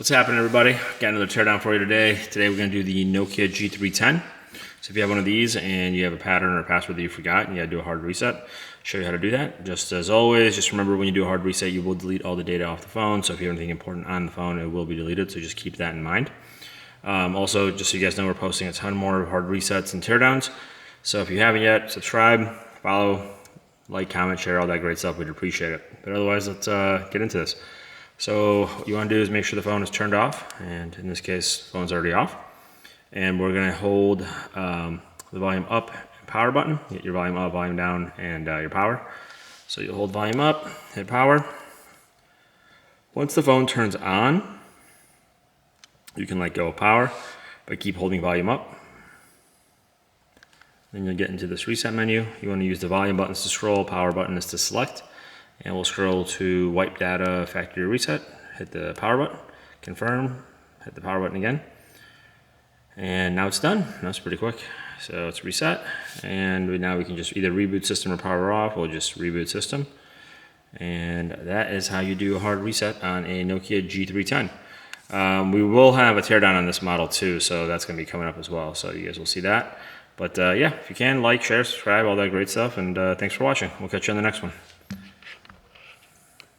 What's happening, everybody? Got another teardown for you today. Today we're going to do the Nokia G310. So if you have one of these and you have a pattern or a password that you forgot and you got to do a hard reset, I'll show you how to do that. Just as always, just remember when you do a hard reset, you will delete all the data off the phone. So if you have anything important on the phone, it will be deleted. So just keep that in mind. Also, just so you guys know, we're posting a ton more hard resets and teardowns. So if you haven't yet, subscribe, follow, like, comment, share, all that great stuff. We'd appreciate it. But otherwise, let's get into this. So what you want to do is make sure the phone is turned off, and in this case, the phone's already off. And we're going to hold the volume up and power button. Get your volume up, volume down, and your power. So you'll hold volume up, hit power. Once the phone turns on, you can let go of power, but keep holding volume up. Then you'll get into this reset menu. You want to use the volume buttons to scroll, power button is to select. And we'll scroll to wipe data factory reset, hit the power button, confirm, hit the power button again. And now it's done. That's pretty quick. So it's reset, and now we can just either reboot system or power off. We'll just reboot system. And that is how you do a hard reset on a Nokia G310. We will have a teardown on this model too, so that's going to be coming up as well. So you guys will see that. But yeah, if you can, like, share, subscribe, all that great stuff. And thanks for watching. We'll catch you on the next one.